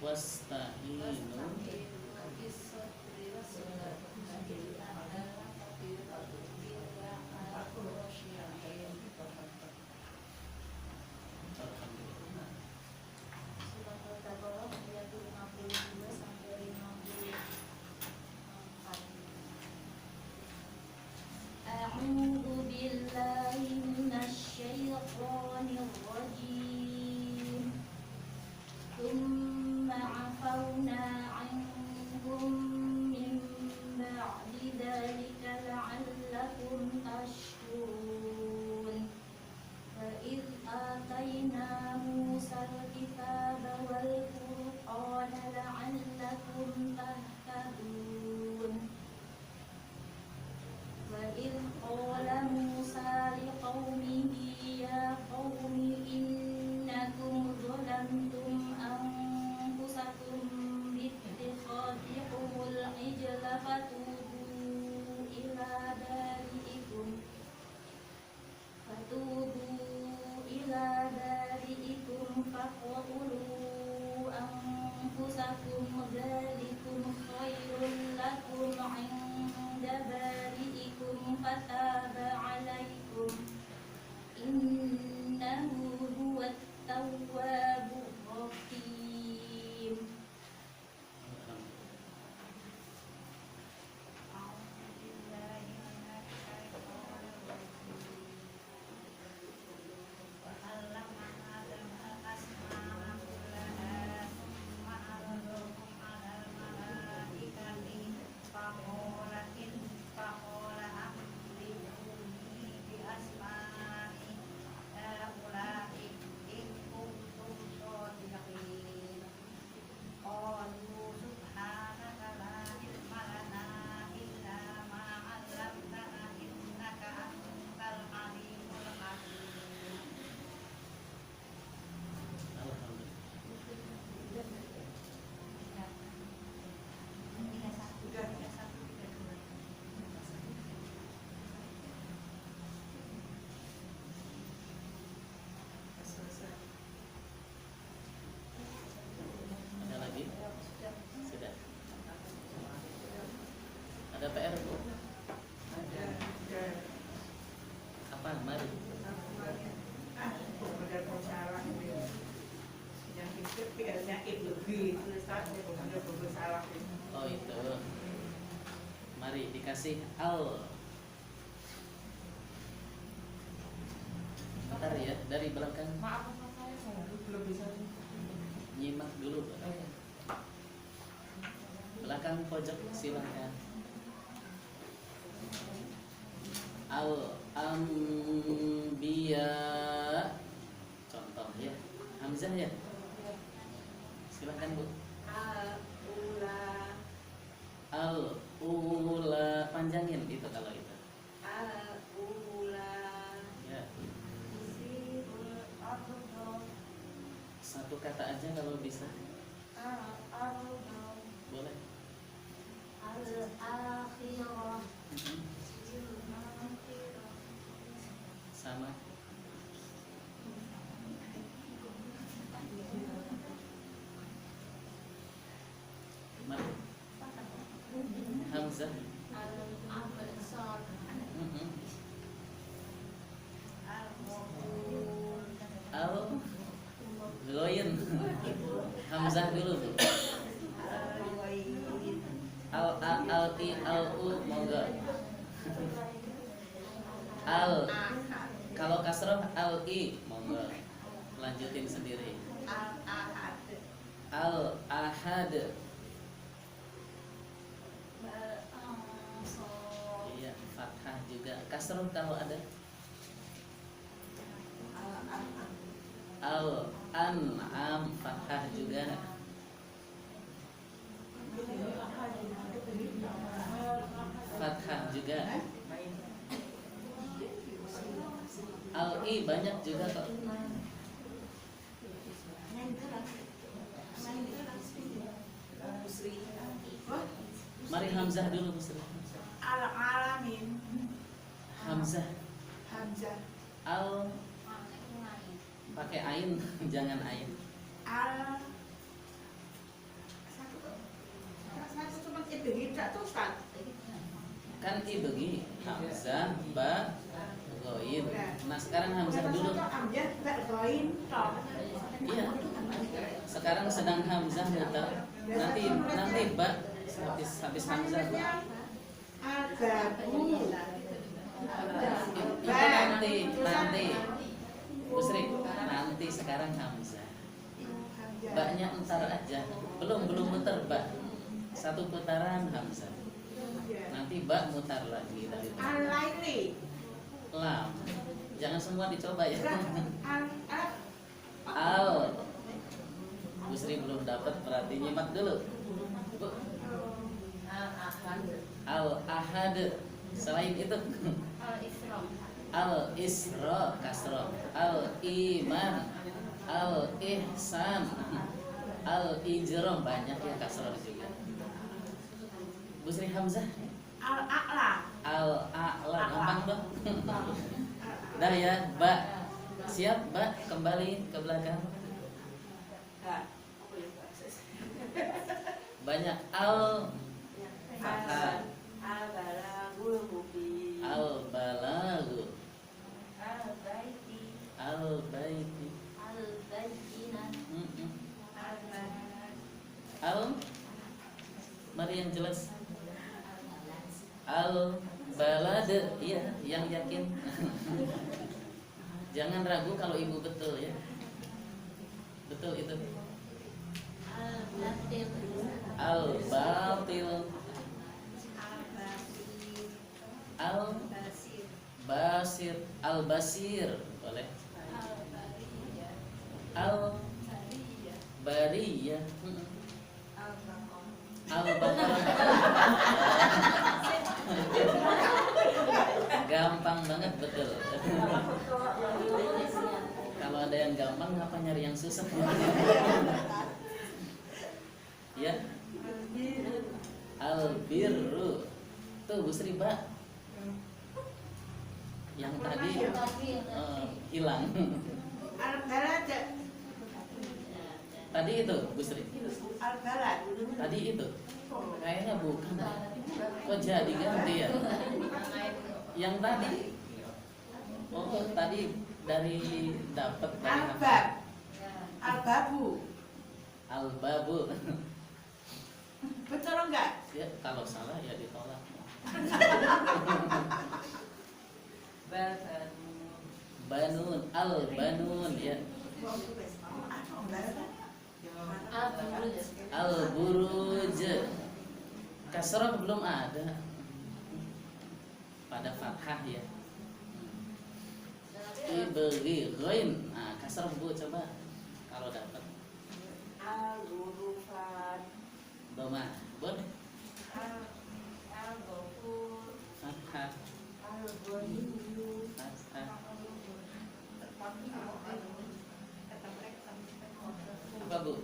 wasta'inu أعوذ بالله من الشيطان الرجيم ثم عفونا عنكم من بعد ذلك لعلكم تشكرون وإذ آتينا موسى الكتاب والفرقان لعلكم تهتدون وإذ قال موسى لقومه يا قوم إنكم ظلمتم أنفسكم باتخاذكم العجل فتوبوا إلى بارئكم فاقتلوا أنفسكم ذلكم خير لكم عند بارئكم فتاب عليكم إنه هو التواب الرحيم. Ada PR Bu? Ada. Apa? Mari. Ada bersalah yang itu PR-nya lebih tulisannya ada bersalah. Oh itu. Mari dikasih al. Bentar ya, dari belakang. Maaf saya belum bisa Nyimak dulu. Belakang pojok silakan. Al-Anbiya. Contoh ya. Hamzah ya. Silakan Bu. Al-ula panjangin gitu kalau itu. Ya. Satu kata aja kalau bisa. Boleh. Al-akhirah Sama. Mari. Hamzah. Al-absar Al-Ghoyin. Hamzah dulu Bu. Al-A-Al-I Al-U monggo. Al. Kalau kasroh Al-I monggo. Lanjutin sendiri. Al-Ahad. Iya, fathah juga. Kasroh kalau ada. Al-An'am fathah juga. Fathah juga. Al-I banyak juga kok. Mari Hamzah dulu Musri. Al-alamin. Hamzah. Al pakai ain jangan ain. Al ibegi tak tuh Ustaz. Kan ibegi hamzah ba goin. Nah sekarang hamzah dulu. Hamzah ba goin tok. Iya. Sekarang sedang hamzah mutar. Nanti ba habis hamzah ba. Agabu. Itu nanti. Busri, nanti sekarang hamzah. Baknya entar aja. Belum muter bak. Satu putaran hamzah. Nanti bak mutar lagi dari Al-laili. lam. Jangan semua dicoba ya. Al Al. Busri belum dapat, berarti nyimak dulu. Bu. Al-ahad. Selain itu Al-Isra. Al-Isra kasro, Al-Iman, Al-Ihsan, Al-Ijram, banyak ya kasro juga. Busri hamzah Al-a'la. Al-A'la, gampang dong. Dah ya, ba. Siap, ba, kembali ke belakang. Banyak al fathah, Al-balagul mubin. al-balagu, Al-Baiti. al-baiti. Al-Bayyinah. Al, mari yang jelas. Al balad, iya, yang yakin. Jangan ragu kalau ibu betul ya. Betul itu. Al-Batil. Al batil, al Basir. basir, al basir, boleh. Al-Bariyah. Al Bariyah. bariyah, Al-Baqarah. al baqarah. Gampang banget, betul. Kalau ada yang gampang, ngapa nyari yang susah? Ya, al-birru. Tuh Bu Sri, Mbak. Yang tadi hilang. Al-balad. Tadi itu Bu Sri. Al-balad. Tadi itu. Kayaknya bukan. Kok jadi ganti ya? Yang tadi. Oh, tadi dari dapat dari Al-bab. Al-babu. al-babu. Betul enggak? Ya, kalau salah ya ditolak. Banun, al-banun ya. Al-Buruj. Al-buruj. Kasrah belum ada. Pada fathah ya. Ibghi ghain. Nah, kasrah Bu coba kalau dapat. Al-ghurufat. Doma, boleh. Al-Ghafur. Fathah, Al-Ghaniyyu. fathah. Apa Bu?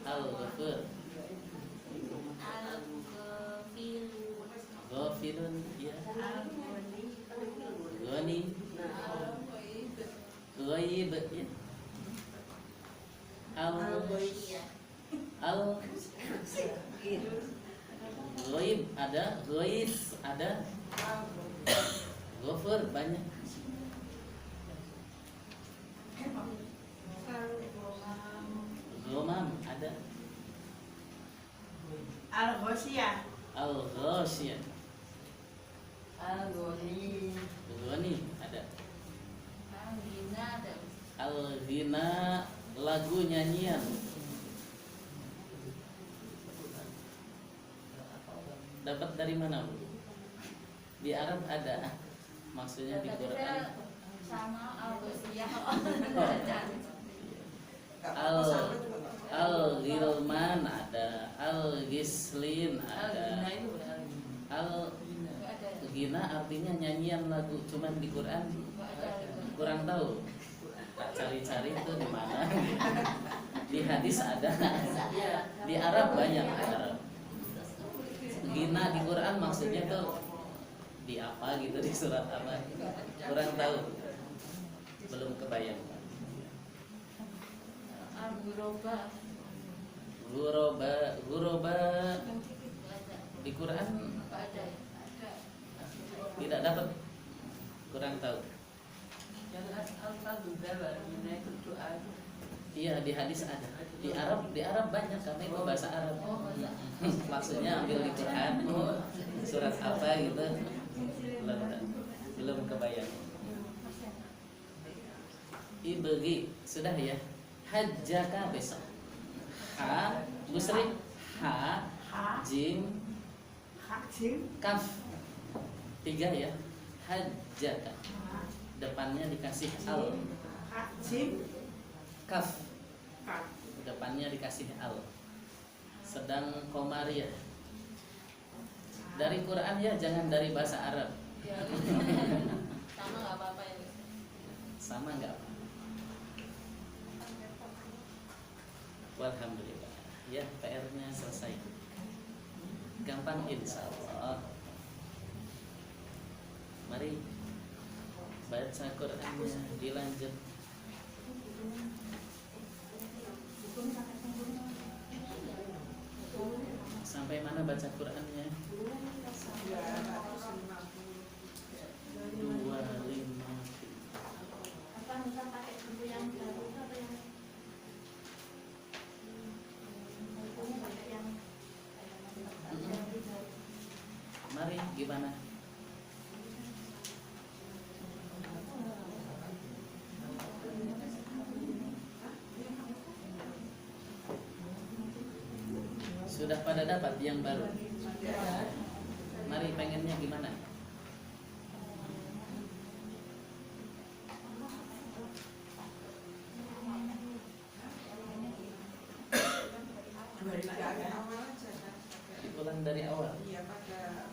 Al-ghafur. Al-Ghafiru. Ghafirun ya. Al-Ghani. Ghani. Ghaib ya. Al-Ghaiyah. Al Ghaib ada, Ghais ada, Ghafur banyak. Ghamam ada, Al-ghasyiyah. Al-Ghasyiyah. Al-Ghani. Ghani ada. Al-Ghina. Al-Ghina lagu nyanyian. Dapat dari mana Bu? Di Arab ada. Maksudnya di Quran. Sama Al-Ghasyiyah. Al-Ghilman ada, Al-Ghislin ada. Al-Ghina artinya nyanyian lagu, cuman di Quran kurang tahu. Tak cari-cari itu di mana. Di hadis ada. Di Arab banyak Arab. Ghina di Quran maksudnya tuh di apa gitu, di surat apa? Kurang tahu. Belum kebayang. Al-Ghuraba. Guroba Di Quran Ada. tidak dapat, kurang tahu. Yang Al-Fatihah barunya itu doa itu. Iya, di hadis ada. Di Arab banyak karena itu bahasa Arab. Maksudnya ambil di Quran, surat apa gitu. Belum kebayang. Ibegi sudah ya. Hajjaka besok. Ha, Busri, ha, jim, kaf. 3 ya. Hajjaka. Depannya dikasih al. Kaf. Depannya dikasih al. Sedang komariah. Dari Quran ya, jangan dari bahasa Arab. Ya. Sama nggak apa-apa ya. Sama nggak apa? Alhamdulillah. Ya, PR-nya selesai. Gampang insya Allah. Mari baca Qurannya, dilanjut. Sampai mana baca Qurannya? 25. Apa misal pakai buku yang baru atau yang bukunya pakai yang Mari gimana? Sudah pada dapat yang baru? Mari pengennya gimana? Diulang dari awal. Iya, pada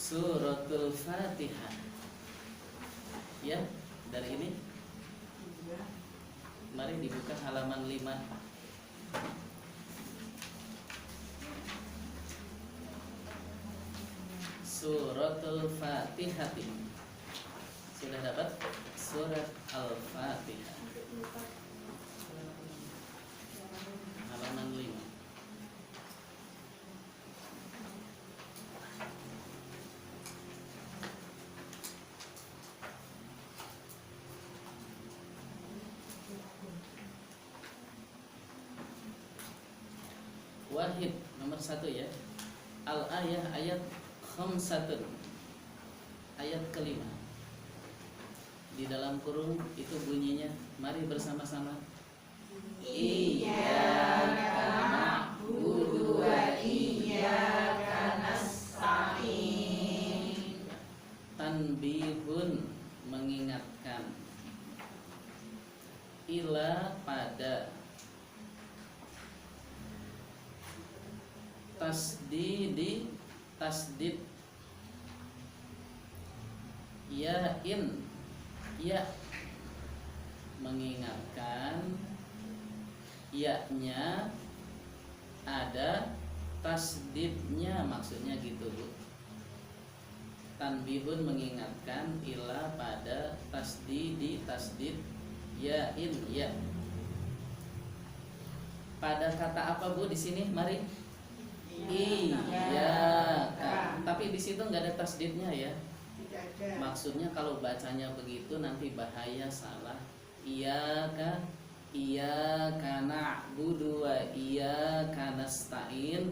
Suratul Fatihah. Ya, dari ini. Mari dibuka halaman 5. Suratul Fatihah. Sudah dapat? Surat Al-Fatihah. Halaman 5. Wahid nomor 1 ya. Al-ayah ayat khamsatun. Ayat kelima. Di dalam kurung itu bunyinya, mari bersama-sama. Iyyaka na'budu wa iyyaka nasta'in. Tanbihun, mengingatkan. Ila, pada. Tasdidi, tasdid. Yain, ya, mengingatkan. Ya-nya ada tasdidnya, maksudnya gitu Bu. Tanbihun, mengingatkan. Ila, pada. Tasdidi, tasdid. Yain, ya. Pada kata apa Bu di sini? Mari. Iyyaka. Tapi di situ nggak ada tasdidnya ya. tidak ada. Maksudnya kalau bacanya begitu nanti bahaya, salah. Iyyaka, iyyaka na'budu wa iyyaka nasta'in.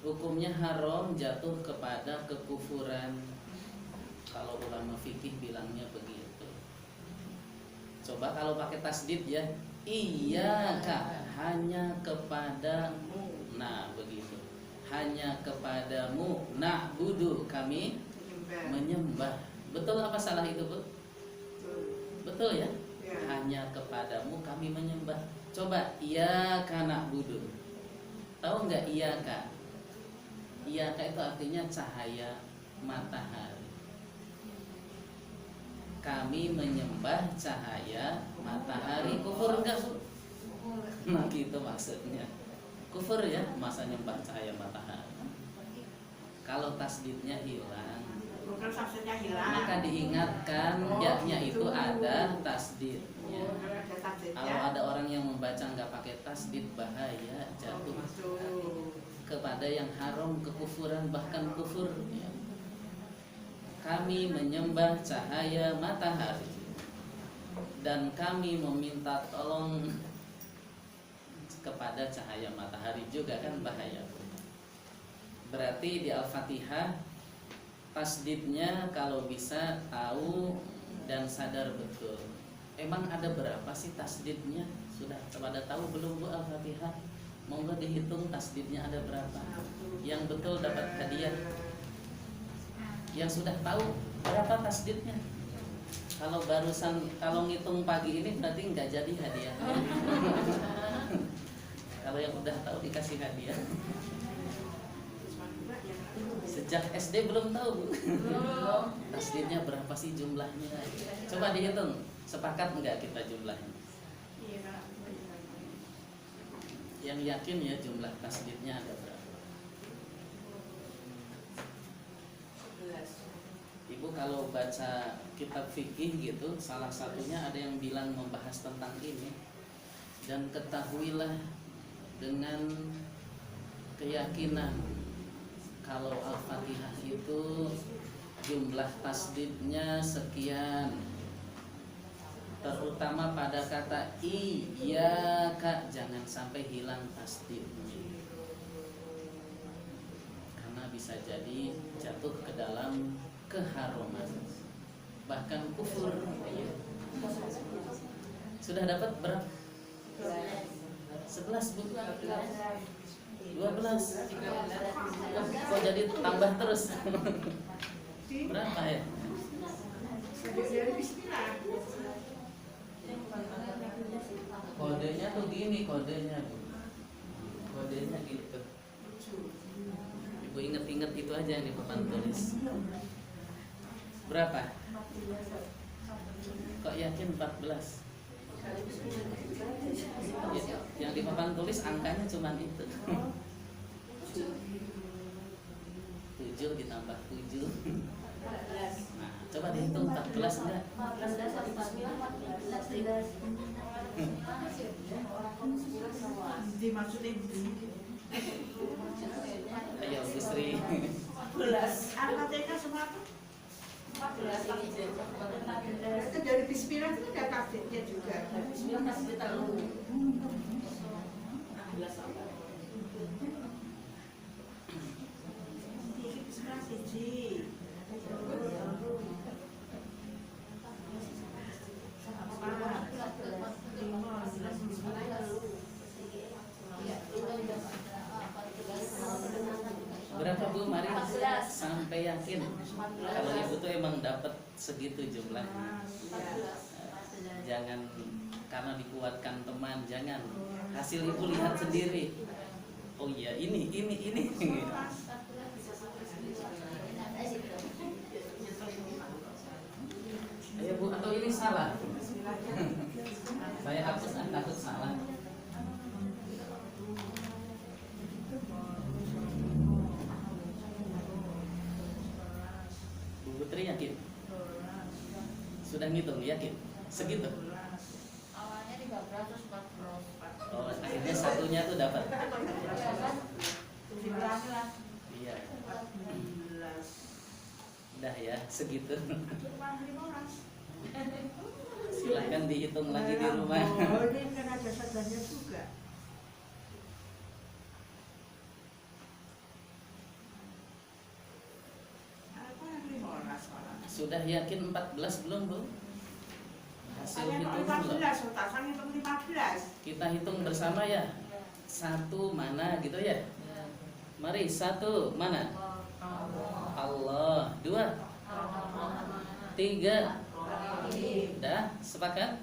Hukumnya haram, jatuh kepada kekufuran. Kalau ulama fikih bilangnya begitu. Coba kalau pakai tasdid ya. Iyyaka, hanya kepadamu. Nah, begitu. Hanya kepadamu na'budu, kami menyembah. Betul apa salah itu Bu? Betul ya? Ya. Hanya kepadamu kami menyembah. Coba iyyaka na'budu. Tahu nggak iyyaka? Iyyaka itu artinya cahaya matahari. kami menyembah cahaya matahari. Kufur enggak, Bu? Nah gitu maksudnya. Kufur ya, masa nyembah cahaya matahari. Kalau tasdidnya hilang, Bukan tafsirnya hilang. maka diingatkan ya-nya itu ada tasdidnya. Ada tafsirnya. Kalau ada orang yang membaca nggak pakai tasdid, bahaya, jatuh kepada yang haram, kekufuran, bahkan kufur ya. Kami menyembah cahaya matahari dan kami meminta tolong kepada cahaya matahari juga, kan bahaya. Berarti di Al-Fatihah tasdidnya kalau bisa tahu dan sadar betul. Emang ada berapa sih tasdidnya? Sudah pada tahu belum, Bu, Al-Fatihah? Monggo dihitung tasdidnya ada berapa. Yang betul dapat hadiah. Yang sudah tahu berapa tasdidnya? Kalau barusan, kalau ngitung pagi ini berarti nggak jadi hadiah. Kalau yang udah tahu dikasih hadiah. Sejak SD belum tahu, Bu. Tasdidnya berapa sih jumlahnya? Coba dihitung. Sepakat enggak kita jumlahnya? Yang yakin ya jumlah tasdidnya ada berapa? Ibu kalau baca kitab fikih gitu, salah satunya ada yang bilang membahas tentang ini. Dan ketahuilah dengan keyakinan kalau Al-Fatihah itu jumlah tasdidnya sekian, terutama pada kata iyyaka, jangan sampai hilang tasdidnya, karena bisa jadi jatuh ke dalam keharuman, bahkan kufur. Sudah dapat berapa? 11, Bu. 12. Kok jadi tambah terus? Berapa ya? Kodenya tuh gini, kodenya, Bu. Kodenya gitu. Ibu inget-inget itu aja yang di papan tulis. Berapa? Kok yakin 14? Ya, yang di papan tulis angkanya cuma itu. 7 ditambah 7. Nah, coba dihitung 14 enggak? Dimaksudin Ayo, Bu Sri. 14. Al-Fatihah semua apa? 14. Itu dari bismillah itu ada tafsirnya juga. Bismillah tasdid dulu. Bismillah siji. Berapa, Bu? Mari sampai yakin kalau ibu tuh emang dapat segitu jumlahnya. Jangan karena dikuatkan teman, jangan. Hasil ibu lihat sendiri. Oh iya, ini. Ayo, Bu, atau ini salah? Saya hapus, takut salah. Bu Putri yakin? Sudah ngitung, yakin? Segitu? Awalnya 13 terus 14. Oh, akhirnya satunya tuh dapat. Iya. Udah ya, segitu. Silahkan dihitung lagi di rumah. Oh, ini kan ada sadanya juga. Apa yang 15 orang? Sudah yakin 14 belum, Bu? Hasil Saya hitung kok belum? 15, otak hitung 15. Kita hitung bersama ya. 1 mana gitu ya? Mari, 1 mana? Allah. 2, 3. Udah sepakat?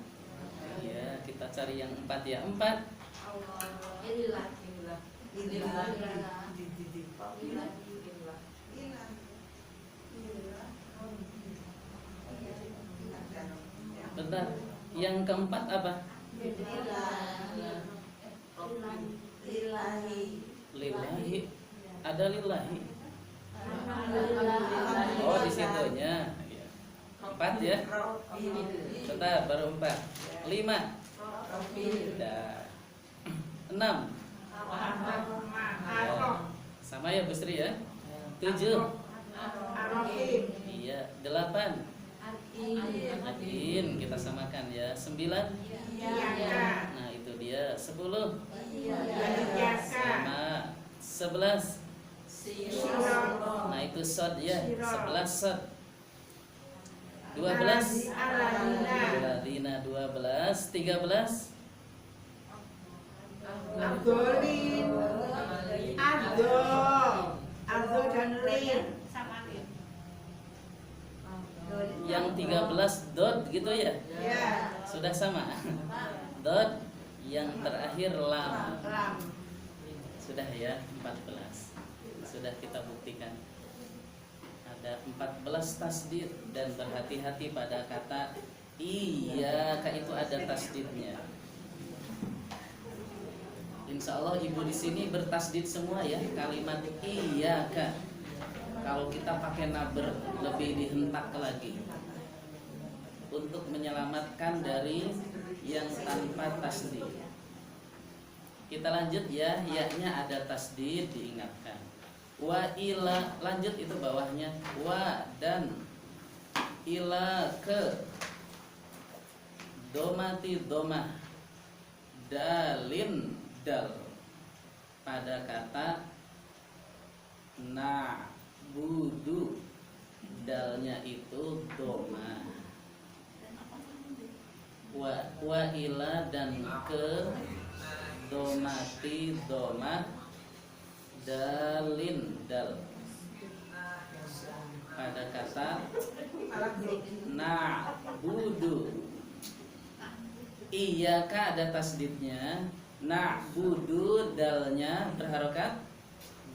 Iya, kita cari yang 4 ya. 4. Inilah. Bentar. Yang keempat apa? Lillahi. Ada lillahi. Oh, di situnya. Ya. 4 ya. Bentar, baru 4. 5. Udah. 6. Ya. Sama ya Bu Sri ya. 7. Iya, 8. Adin, kita samakan ya. 9. Nah, itu dia. 10. Sama. 11. Nah, itu sod ya. 11 sod. 12. Aladina 12. 13. Abdolin, Abdo dan Lin. Yang 13 dot gitu ya. Ya. Sudah sama. Dot yang terakhir lam. Sudah ya, 14. Sudah kita buktikan. Ada 14 tasdid dan berhati-hati pada kata iyyaka itu ada tasdidnya. Insya Allah ibu di sini bertasdid semua ya kalimat iyyaka. Kalau kita pakai naber lebih dihentak lagi untuk menyelamatkan dari yang tanpa tasdid. Kita lanjut ya, ya-nya ada tasdid diingatkan. Wa ila, lanjut itu bawahnya. Wa dan ila ke domati domah dalin dal pada kata na budu dalnya itu doma. Wa ila dan ke domati doma dalin dal pada kata na budu. Iyaka ada tasdidnya, na budu dalnya berharokat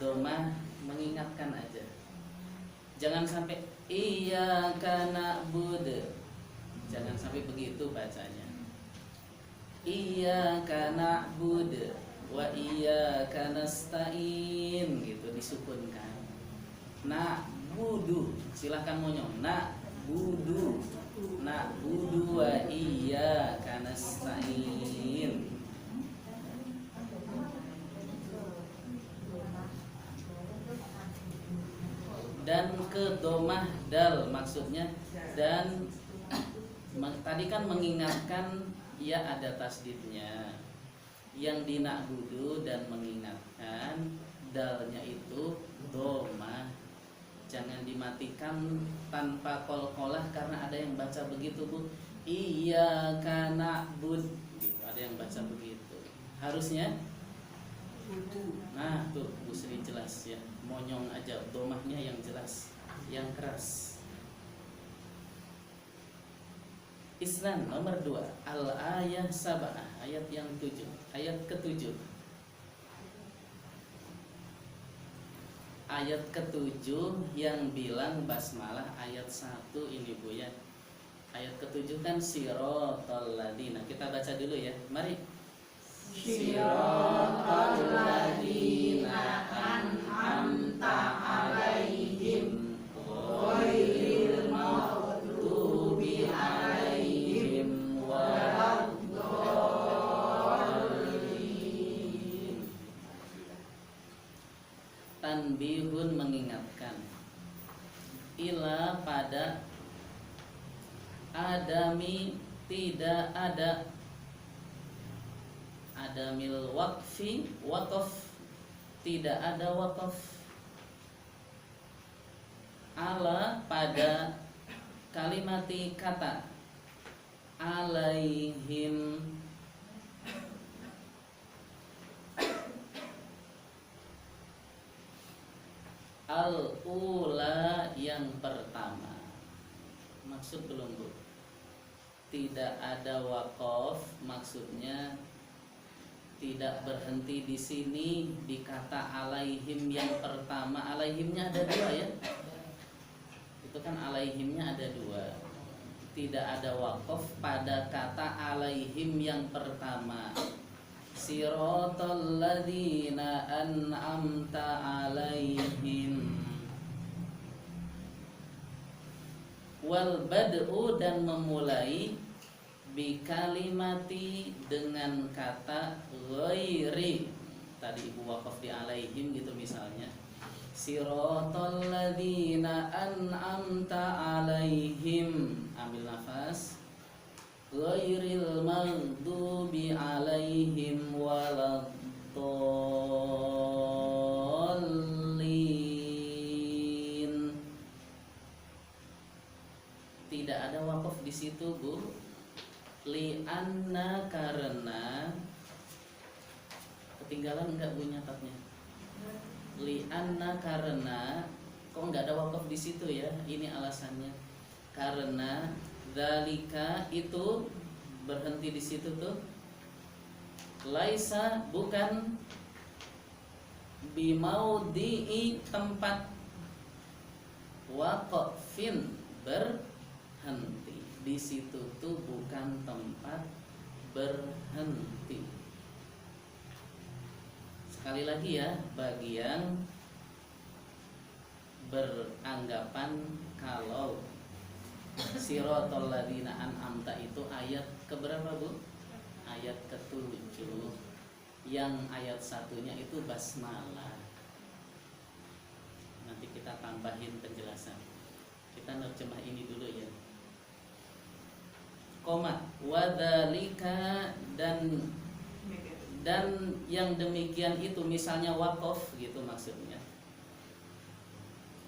doma, mengingatkan aja. Jangan sampai iyyaka na'budu. Jangan sampai begitu bacanya. Iyyaka na'budu wa iyyaka nasta'in gitu disukunkan. Na'budu, silahkan monyong. Na'budu. Na'budu wa iyyaka nasta'in. Dan ke domah dal maksudnya, dan tadi kan mengingatkan ya ada tasdidnya. Yang dina'budu dan mengingatkan dalnya itu domah. Jangan dimatikan tanpa qalqalah karena ada yang baca begitu Bu. Iyyaka na'bud gitu, ada yang baca begitu. Harusnya nah tuh Bu Sri jelas ya. Monyong aja, domahnya yang jelas, yang keras. Isnan nomor 2 al-ayah sab'ah, ayat yang 7, ayat ke-7. Ayat ke-7 yang bilang basmalah ayat 1 ini Bu ya. Ayat ke-7 kan siratal ladina. Kita baca dulu ya. Mari. Siratal ladina an'amta 'alaihim ghairil maghdubi 'alaihim waladdallin. Tanbihun mengingatkan ila pada adami tidak ada adamil waqfi waqaf tidak ada waqaf ala pada kalimati kata alaihim al-ula yang pertama. Maksud belum Bu? Tidak ada waqaf maksudnya tidak berhenti di sini di kata alaihim yang pertama. Alaihimnya ada 2 ya. Itu kan alaihimnya ada 2. tidak ada wakaf pada kata alaihim yang pertama. Siratal ladzina an'amta alaihim. Wal bad'u, dan memulai bi kalimati dengan kata ghairi. Tadi ibu wakaf di alaihim gitu misalnya. Siratal ladzina an'amta alaihim, ambil nafas, ghairil maghdubi alaihim waladdallin. Tidak ada wakaf di situ, Bu. Li'anna, karena ketinggalan enggak Bu nyatatnya? Li'anna, karena kok nggak ada wakaf di situ ya? Ini alasannya. Karena dzalika, itu berhenti di situ tuh. Laisa, bukan bimaudhi'i, tempat waqfin, berhenti. Di situ tuh bukan tempat berhenti. Sekali lagi ya, bagian beranggapan kalau Siratal ladzina an'amta itu ayat keberapa, Bu? Ayat ke-7. Yang ayat satunya itu basmalah. Nanti kita tambahin penjelasan. Kita nerjemah ini dulu ya. Koma wadzalika, dan yang demikian itu, misalnya wakaf gitu maksudnya.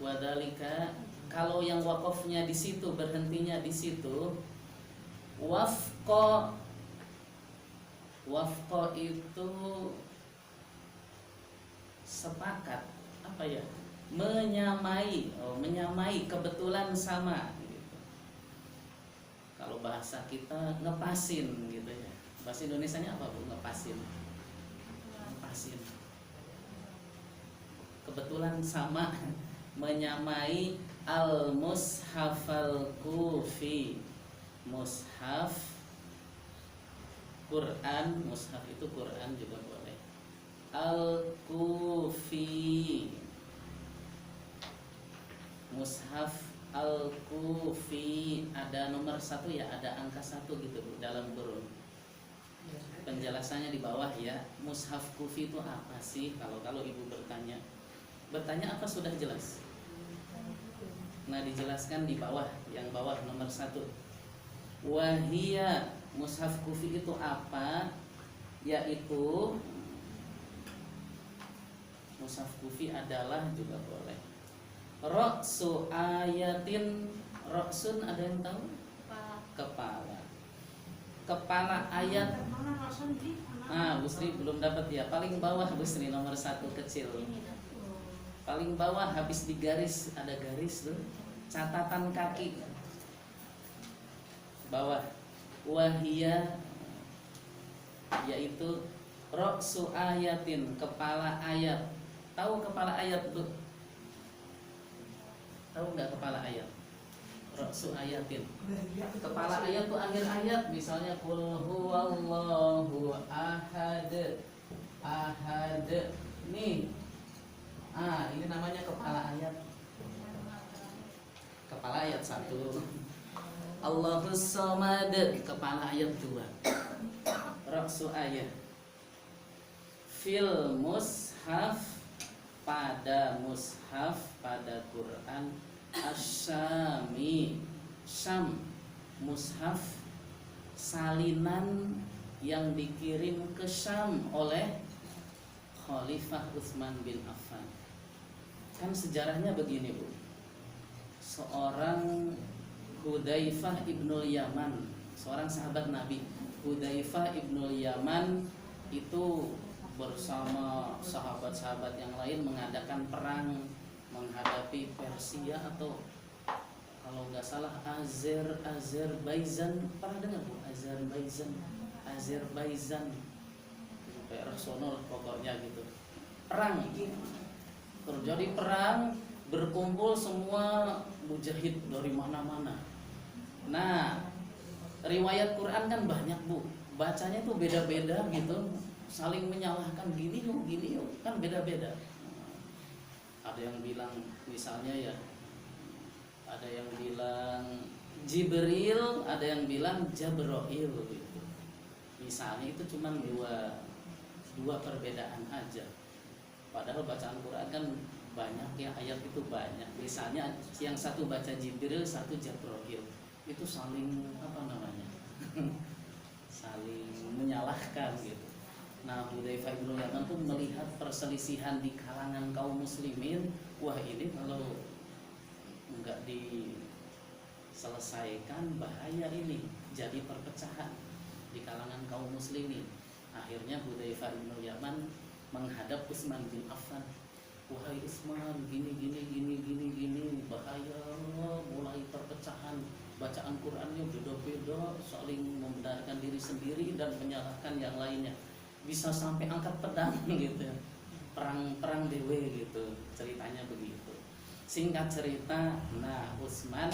Wadzalika, kalau yang wakafnya di situ, berhentinya di situ. Wafqa itu sepakat, apa ya? Menyamai, kebetulan sama gitu. Kalau bahasa kita ngepasin gitu ya. Bahasa Indonesianya apa, Bu? Ngepasin. Kebetulan sama, menyamai al-mushaf al-kufi. Mushaf Quran, mushaf itu Quran juga boleh. Al-kufi, mushaf al-kufi, ada nomor 1 ya, ada angka 1 gitu Bu, dalam kurung. Penjelasannya di bawah ya. Mushaf kufi itu apa sih? Kalau ibu bertanya apa sudah jelas. Nah, dijelaskan di bawah, yang bawah nomor 1. Wahia, mushaf kufi itu apa? Yaitu mushaf kufi adalah, juga boleh, ra'su ayatin. Ra'sun ada yang tahu? Kepala. Kepala ayat. Bu Sri belum dapat ya. Paling bawah Bu Sri, nomor 1 kecil. Paling bawah habis digaris, ada garis tuh, catatan kaki bawah. Wahia, yaitu ra'su ayatin, kepala ayat. Tahu kepala ayat tuh? Tahu nggak kepala ayat? Ra'su ayatin. Kepala ayat tuh akhir ayat, misalnya qul huwallahu ahad. Nih. Ini namanya kepala ayat. Kepala ayat 1. Allahus samad, kepala ayat 2. Ra'su ayat. Fil mushaf, pada mushaf, pada Quran. Asyami, Syam, mushaf salinan yang dikirim ke Syam oleh Khalifah Utsman bin Affan. Kan sejarahnya begini, Bu. Seorang Hudzaifah ibnul Yaman, seorang sahabat Nabi, Hudzaifah ibnul Yaman itu bersama sahabat-sahabat yang lain mengadakan perang menghadapi Persia, atau kalau nggak salah Azerbaijan. Pernah dengar Bu? Azerbaijan personal pokoknya gitu. Perang, terjadi perang, berkumpul semua mujahid dari mana-mana. Nah, riwayat Quran kan banyak Bu, bacanya tuh beda-beda gitu, saling menyalahkan gini yuk, kan beda-beda. Ada yang bilang misalnya ya, ada yang bilang Jibril, ada yang bilang Jabroil gitu. Misalnya itu cuma dua perbedaan aja. Padahal bacaan Quran kan banyak ya, ayat itu banyak. Misalnya yang satu baca Jibril, satu Jabroil, itu saling apa namanya? saling menyalahkan gitu. Nah, Hudzaifah bin Yaman tuh melihat perselisihan di kalangan kaum muslimin, wah ini kalau enggak diselesaikan bahaya ini, jadi perpecahan di kalangan kaum muslimin. Akhirnya Hudzaifah bin Yaman menghadap Utsman bin Affan. Wahai Utsman, gini bahaya, mulai perpecahan, bacaan Qurannya beda-beda, saling membenarkan diri sendiri dan menyalahkan yang lainnya. Bisa sampai angkat pedang gitu. Perang dewe gitu. Ceritanya begitu. Singkat cerita, nah Utsman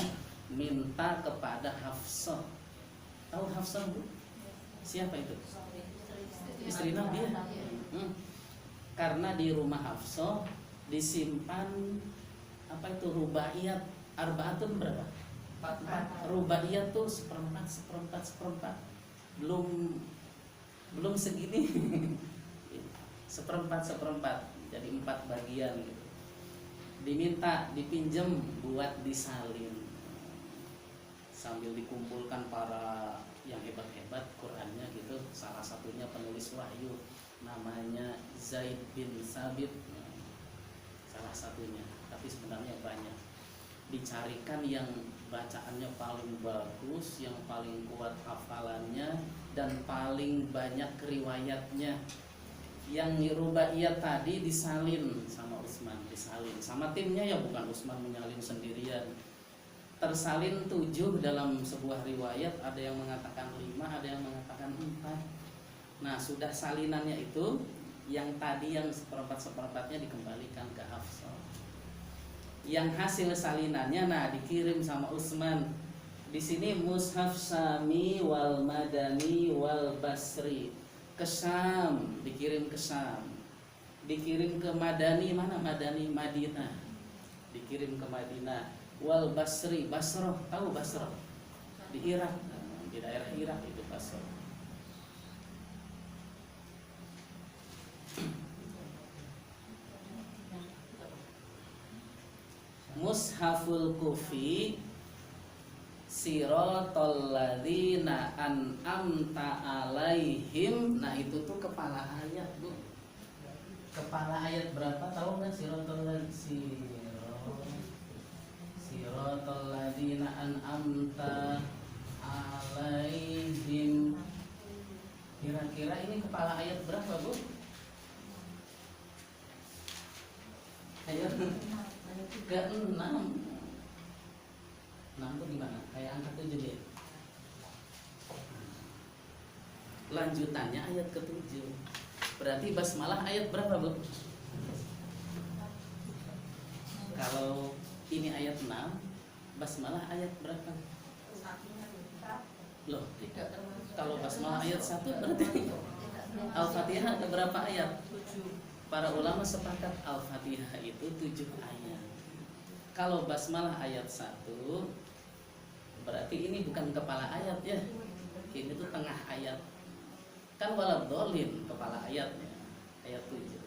minta kepada Hafsah. Tahu Hafsah Bu? Siapa itu? Istri Nabi ya? Karena di rumah Hafsah disimpan apa itu rubaiyat, arbaatun berapa? 4. Rubaiyat tuh seperempat. Belum segini. seperempat. Jadi 4 bagian gitu. Diminta dipinjem buat disalin. Sambil dikumpulkan para yang hebat-hebat Qur'annya gitu. Salah satunya penulis wahyu namanya Zaid bin Sabit, salah satunya, tapi sebenarnya banyak. Dicarikan yang bacaannya paling bagus, yang paling kuat hafalannya, dan paling banyak riwayatnya. Yang rubaiyat tadi disalin sama Utsman, disalin sama timnya ya, bukan Utsman menyalin sendirian. Tersalin 7 dalam sebuah riwayat, ada yang mengatakan 5, ada yang mengatakan 4. Nah, sudah salinannya itu, yang tadi yang seperempat-seperempatnya dikembalikan ke Hafsah. Yang hasil salinannya, nah dikirim sama Utsman. Di sini mushaf Syami wal Madani wal Basri. Ke Syam, dikirim ke Syam. Dikirim ke Madani, mana Madani? Madinah. Dikirim ke Madinah. Wal Basri, Basrah, tahu Basrah? Di Irak, di daerah Irak itu Basrah. Mushaful Kufi Siratal ladzina an'amta alaihim. Nah itu tuh kepala ayat Bu. Kepala ayat berapa tahu nggak? Siratal ladzina an'amta alaihim. Kira-kira ini kepala ayat berapa Bu? Ayat ke-6. 6 tuh gimana? Kayak angka 7 deh. Lanjutannya ayat ke-7. Berarti basmalah ayat berapa Bu? Kalau ini ayat 6, basmalah ayat berapa? Loh, kalau basmalah ayat 1 berarti Al-Fatihah ada berapa ayat? Para ulama sepakat Al-Fatihah itu 7 ayat. Kalau basmalah ayat 1, berarti ini bukan kepala ayat ya. Ini tuh tengah ayat. Kan waladhdallin kepala ayatnya, ayat 7.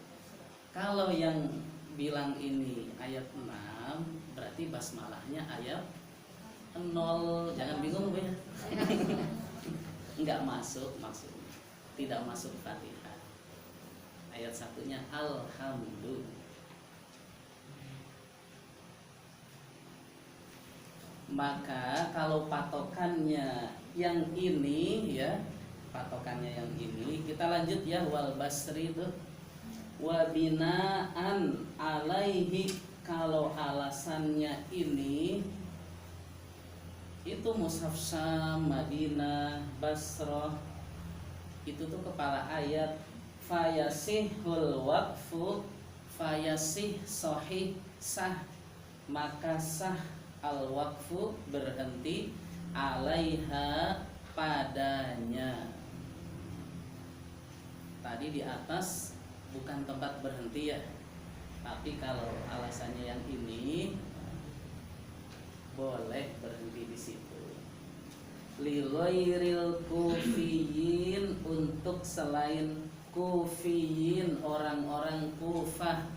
Kalau yang bilang ini ayat 6, berarti basmalahnya ayat 0. Jangan bingung Bu ya. Enggak masuk maksudnya. Tidak masuk Fatihah. Ayat 1-nya Alhamdulillah. Maka kalau patokannya yang ini ya, patokannya yang ini, kita lanjut ya. Wal Basri itu wa binaan alaihi. Kalau alasannya ini itu mushaf Syam, Madinah, Basrah, itu tuh kepala ayat. Fayasihul waqfu, fayasih sahih sah, maka sah al-waqfu berhenti, alaiha padanya. Tadi di atas bukan tempat berhenti ya, tapi kalau alasannya yang ini boleh berhenti di situ. Li ghairil kufiyin, untuk selain kufiyin, orang-orang Kufah,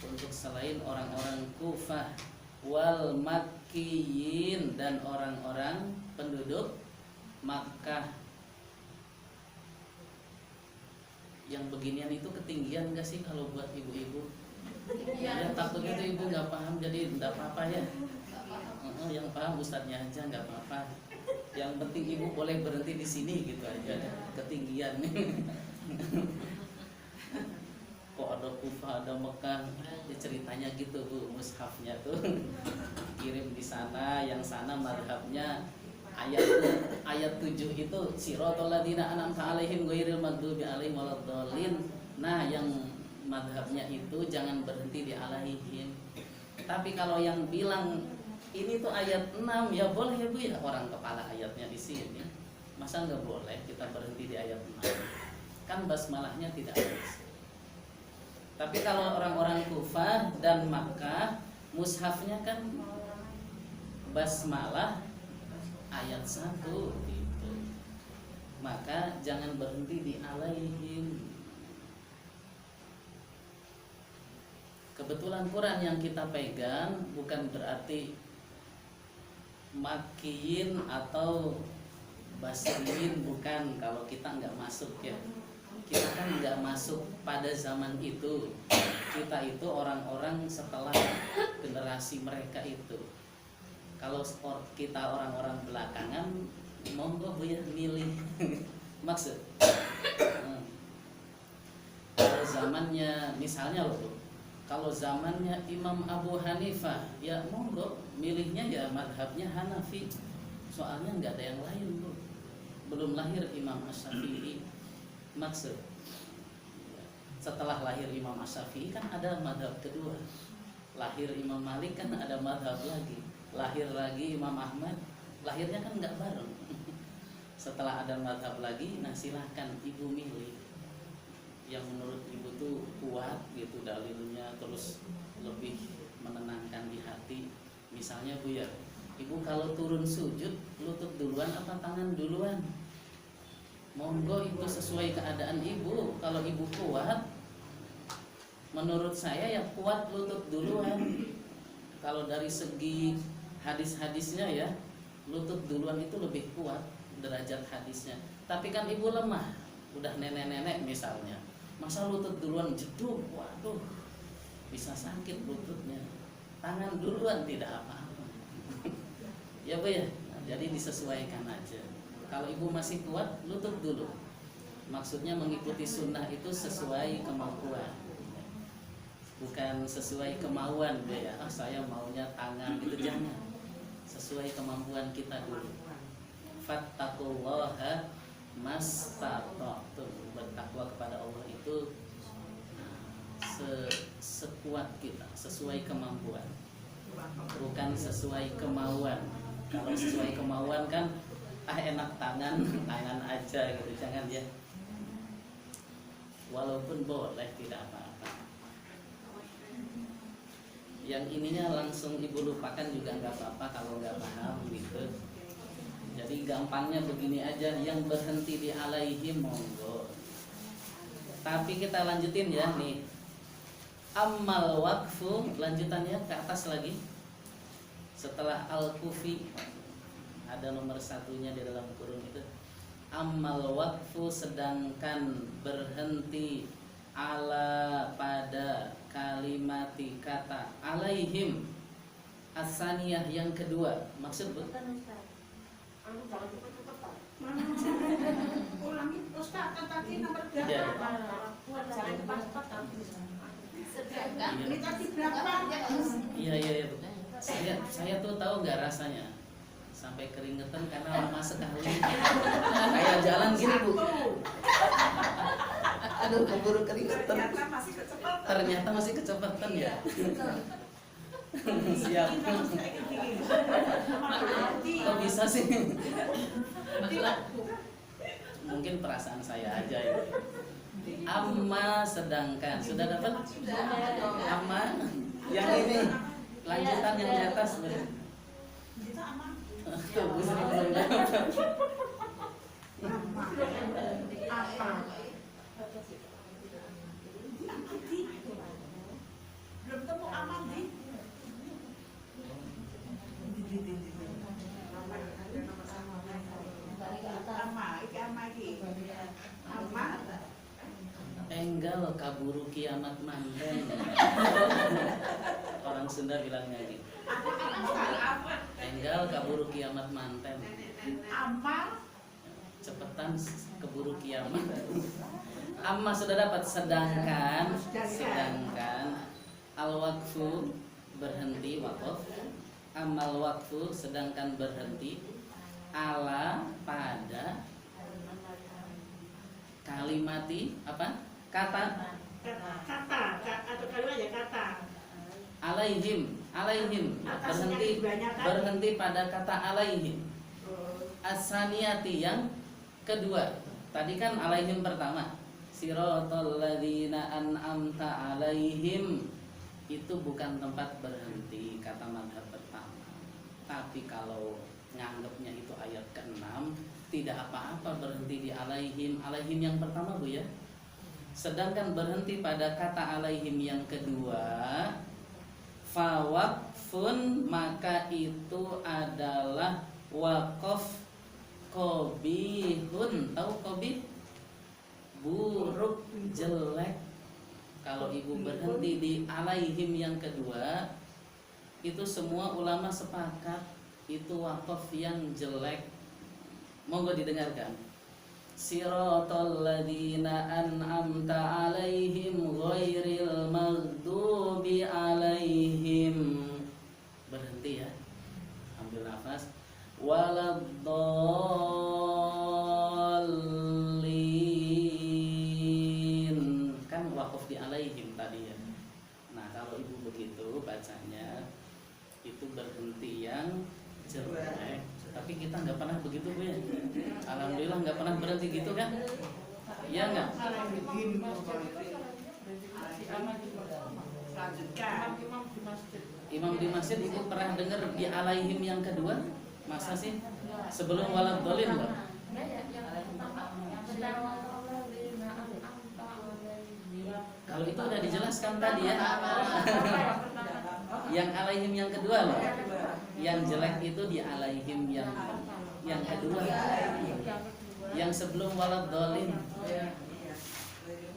untuk selain orang-orang Kufah, wal makkiyin, dan orang-orang penduduk Makkah. Yang beginian itu ketinggian gak sih kalau buat ibu-ibu? Ya takutnya itu ibu nggak paham, jadi nggak apa-apa ya. Yang paham ustadznya aja nggak apa-apa. Yang penting ibu boleh berhenti di sini gitu aja. Ketinggian. Kok ada Kufah, ada Mekah, ya ceritanya gitu bu, mushafnya tuh kirim di sana, yang sana madhabnya ayat 7 itu siratal ladzina an'amta 'alaihim ghairil maghdubi 'alaihim waladdallin. Nah, yang madhabnya itu jangan berhenti di 'alaihim. Tapi kalau yang bilang ini tuh ayat 6, ya boleh ya bu ya, orang kepala ayatnya di sini. Masa nggak boleh kita berhenti di ayat 6? Kan basmalahnya tidak ada. Tapi kalau orang-orang Kufah dan Makkah, mushafnya kan basmalah ayat 1 gitu. Maka jangan berhenti di alaihim. Kebetulan Quran yang kita pegang bukan berarti Makkiyin atau Basriyin, bukan. Kalau kita nggak masuk ya, kita kan nggak masuk pada zaman itu. Kita itu orang-orang setelah generasi mereka itu. Kalau kita orang-orang belakangan, monggo bu ya milih. Maksud kalau zamannya misalnya loh bu, kalau zamannya Imam Abu Hanifah, ya monggo milihnya ya madhabnya Hanafi. Soalnya nggak ada yang lain bu, belum lahir Imam Asy-Syafi'i. Maksud setelah lahir Imam Asy-Syafi'i kan ada madhab kedua. Lahir Imam Malik kan ada madhab lagi. Lahir lagi Imam Ahmad, lahirnya kan nggak bareng. Setelah ada madhab lagi, nah silahkan ibu milih yang menurut ibu tuh kuat gitu dalilnya, terus lebih menenangkan di hati. Misalnya bu ya, ibu kalau turun sujud lutut duluan apa tangan duluan? Monggo itu sesuai keadaan ibu. Kalau ibu kuat, menurut saya ya kuat lutut duluan. Kalau dari segi hadis-hadisnya ya, lutut duluan itu lebih kuat derajat hadisnya. Tapi kan ibu lemah, udah nenek-nenek misalnya, masa lutut duluan jeduk, waduh, bisa sakit lututnya. Tangan duluan tidak apa-apa. Ya bu ya, nah, jadi disesuaikan aja. Kalau ibu masih kuat, lutut dulu. Maksudnya mengikuti sunnah itu sesuai kemampuan, bukan sesuai kemauan bu ya. Saya maunya tangan gitu, jangan. Sesuai kemampuan kita dulu. Fattaqullaha mastata'tum. Bertakwa kepada Allah itu sekuat kita, sesuai kemampuan, bukan sesuai kemauan. Kalau sesuai kemauan kan enak tangan aja gitu, jangan ya. Walaupun boleh tidak apa-apa. Yang ininya langsung ibu lupakan juga nggak apa-apa kalau nggak paham gitu. Jadi gampangnya begini aja, yang berhenti di alaihim monggo. Tapi kita lanjutin ya nih. Ammal waqfu, lanjutannya ke atas lagi. Setelah al-kufi ada nomor satunya di dalam kurung itu. Ammal waqfu, sedangkan berhenti ala pada kalimati kata alaihim as-saniyah yang kedua. Maksud bukan ulangi Ustaz, kan tadi nomor berapa? Ya. Ini tadi berapa? Iya. Saya tuh tahu nggak rasanya sampai keringetan karena lama sekali. Kayak jalan gini bu. Aduh keburu keringetan. Ternyata masih kecepatan. Ternyata masih kecepatan ya. Siap. Kok bisa sih? Mungkin perasaan saya aja ya. Amma sedangkan sudah dapat? Amma yang ini lanjutan yang di atas. Tuh, Bu Sri belum dapat. Apa? Belum temu aman di. Enggal kaburu kiamat manten. Orang Sunda bilangnya gitu. Enggal kaburu kiamat manten. Amal Cepetan keburu kiamat. Amma sudah dapat sedangkan al-waqfu berhenti waqaf. Amal waqfu sedangkan berhenti ala pada kalimati apa? Kata atau kalau aja kata alaihim berhenti pada kata alaihim. As-saniyati yang kedua. Tadi kan alaihim pertama. Siratal ladzina an'amta alaihim itu bukan tempat berhenti kata madhab pertama. Tapi kalau nganggapnya itu ayat ke-6 tidak apa-apa berhenti di alaihim. Alaihim yang pertama Bu ya. Sedangkan berhenti pada kata alaihim yang kedua, fawaqfun maka itu adalah waqaf qobihun. Tahu qobih? Buruk, jelek. Kalau ibu berhenti di alaihim yang kedua, itu semua ulama sepakat itu waqaf yang jelek. Monggo didengarkan. Siratal ladzina an'amta alaihim ghairil maghdubi alaihim. Berhenti ya. Ambil nafas. Waladdallin. Kan waqaf di alaihim tadi ya. Nah, kalau ibu begitu bacanya itu berhenti yang jelek. Tapi kita nggak pernah begitu Bu ya. Alhamdulillah nggak pernah berhenti gitu kan? Iya nggak? Imam di masjid itu pernah dengar di alaihim yang kedua? Masa sih? Sebelum waladhdallin loh. Kalau itu udah dijelaskan tadi ya. Yang alaihim yang kedua loh. Yang jelek itu di alaihim yang kedua. Yang sebelum waladhdallin.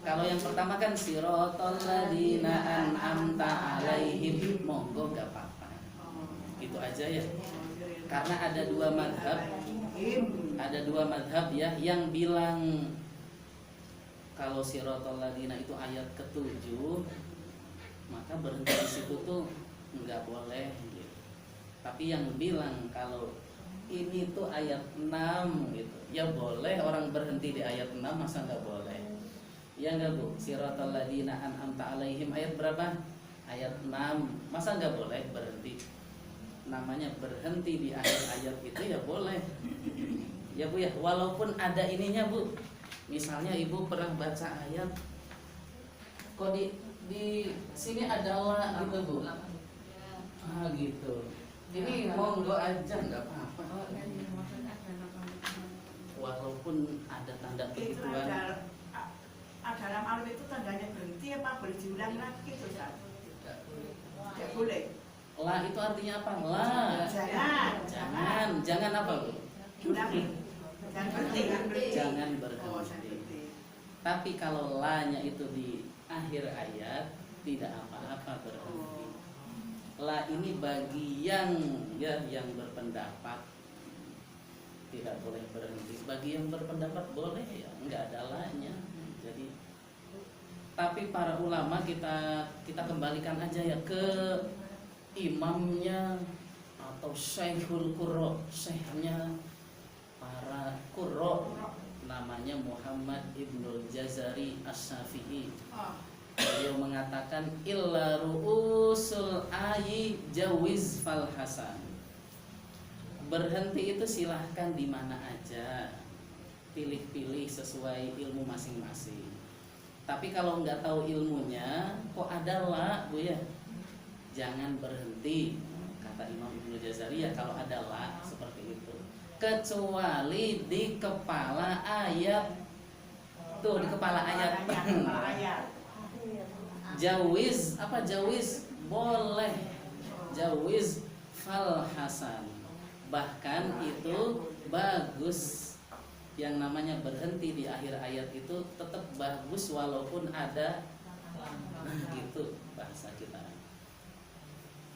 Kalau yang pertama kan siratal ladzina an'amta alaihim, monggo enggak apa-apa. Itu aja ya. Karena ada dua madhab ya yang bilang kalau siratal ladzina itu ayat ke-7, maka berhenti di situ tuh enggak boleh gitu. Tapi yang bilang kalau ini tuh ayat 6 gitu, ya boleh orang berhenti di ayat 6, masa enggak boleh? Ya enggak Bu? Siratal ladzina an'amta alaihim ayat berapa? Ayat 6. Masa enggak boleh berhenti? Namanya berhenti di akhir ayat itu ya boleh. Ya Bu ya, walaupun ada ininya Bu. Misalnya Ibu pernah baca ayat kok di sini adalah gitu Bu. Ah gitu. Ini monggo aja enggak apa-apa. Walaupun ada tanda begituan. Dalam alim itu tandanya berhenti apa boleh diulang lagi itu Ustaz? Tidak boleh. La itu artinya apa? La. Jangan apa Bu? Ulangi. Jangan berhenti. Jangan berhenti. Tapi kalau la-nya itu di akhir ayat tidak apa-apa berhenti. La ini bagi yang berpendapat tidak boleh berhenti. Bagi yang berpendapat boleh ya, enggak ada la-nya. Jadi tapi para ulama kita kembalikan aja ya ke imamnya atau syekhul qurra, syekhnya para qurra, namanya Muhammad Ibnul Jazari As-Syafi'i. Beliau beliau mengatakan illa ru'usul ayi jawiz fal hasan. Berhenti itu silahkan di mana aja, pilih-pilih sesuai ilmu masing-masing. Tapi kalau nggak tahu ilmunya, kok ada la, Bu ya, jangan berhenti. Kata Imam Ibnu Jazari ya kalau ada la seperti itu. Kecuali di kepala ayat. Tuh di kepala ayat. Jawiz, apa jawiz? Boleh. Jawiz fal hasan. Bahkan itu bagus. Yang namanya berhenti di akhir ayat itu tetap bagus walaupun ada gitu bahasa kita.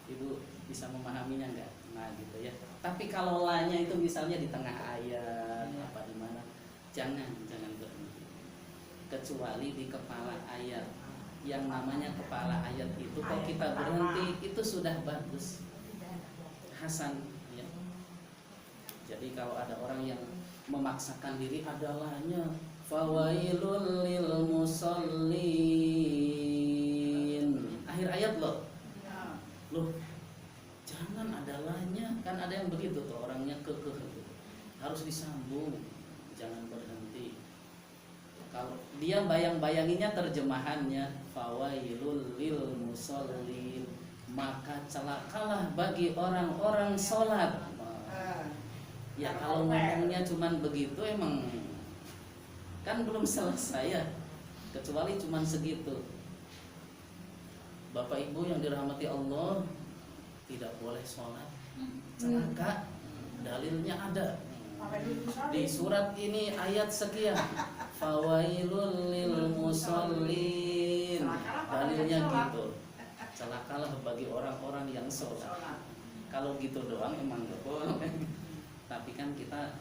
Ibu bisa memahaminya enggak? Nah gitu ya. Tapi kalau lanya itu misalnya di tengah ayat apa di mana, jangan berhenti. Kecuali di kepala ayat. Yang namanya kepala ayat itu kalau kita berhenti itu sudah bagus. Hasan ya. Jadi kalau ada orang yang memaksakan diri adalahnya fawailul lil musallin, akhir ayat loh jangan adalahnya, kan ada yang begitu tuh orangnya kekeh gitu. Harus disambung, jangan berhenti. Kalau dia bayang-bayanginya terjemahannya fawailul lil musallin, maka celakalah bagi orang-orang sholat. Ya kalau ngomongnya cuman begitu emang kan belum selesai ya, kecuali cuman segitu. Bapak Ibu yang dirahmati Allah, tidak boleh sholat celaka, dalilnya ada di surat ini ayat sekian, fawailul lil musallin, dalilnya gitu, celakalah bagi orang-orang yang sholat. Kalau gitu doang emang gak boleh. Tapi kan kita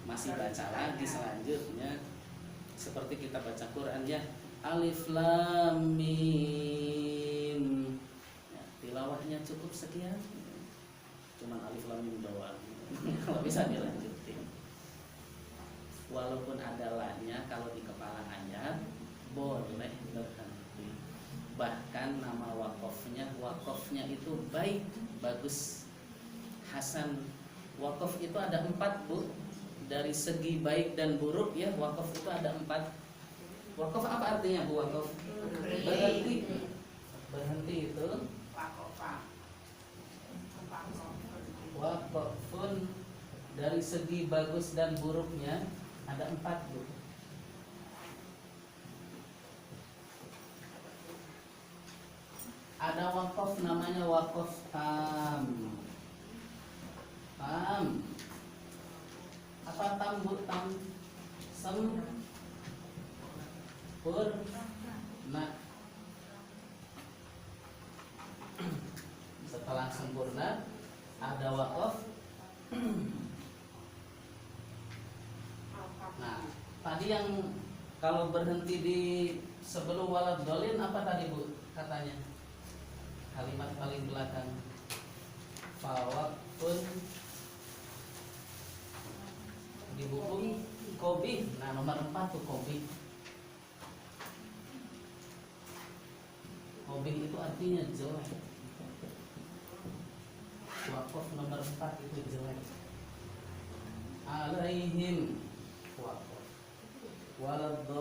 masih baca lagi selanjutnya, seperti kita baca Quran ya, alif lam mim ya, tilawahnya cukup sekian, cuman alif lam mim doang. Kalau bisa dilanjutin walaupun ada lahnya, kalau di kepala ayat boleh berhenti. Bahkan nama wakofnya itu baik, bagus, hasan. Wakaf itu ada 4 Bu. Dari segi baik dan buruk ya, wakaf itu ada 4. Wakaf apa artinya Bu? Wakaf berhenti. Berhenti itu wakafun, dari segi bagus dan buruknya ada 4 Bu. Ada wakaf namanya wakaf tam. Apa tam Bu? Tam sempurna. Setelah sempurna ada wakaf. Nah, tadi yang kalau berhenti di sebelum walad dolin apa tadi Bu katanya? Kalimat paling belakang. Fawakun di buku Kobi. Nah nomor 4 tuh Kobi. Kobi itu artinya jelek. Wakaf nomor 4 itu jelek. Alaihim wakaf waladdallin.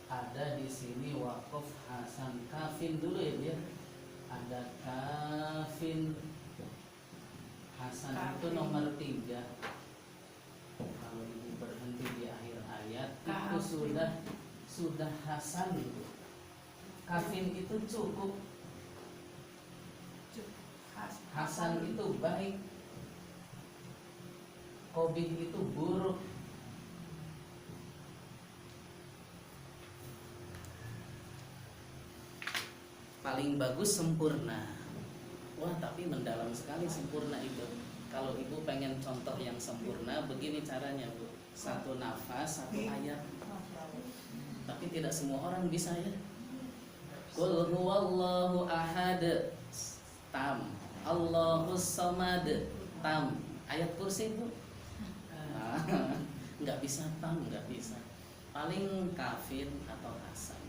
Ada di sini wakaf hasan kafin dulu ya. Ada kafin hasan itu nomor 3. Kalau ibu berhenti di akhir ayat itu sudah hasan itu. Kafin itu cukup. Hasan itu baik. Qobih itu buruk. Paling bagus sempurna. Wah tapi mendalam sekali sempurna itu. Kalau ibu pengen contoh yang sempurna, begini caranya Bu. satu nafas, satu ayat. Tapi tidak semua orang bisa ya. Qul huwallahu ahad, tam. Allahus samad, tam. Ayat kursi itu nggak bisa tam, nggak bisa. Paling kafir atau hasan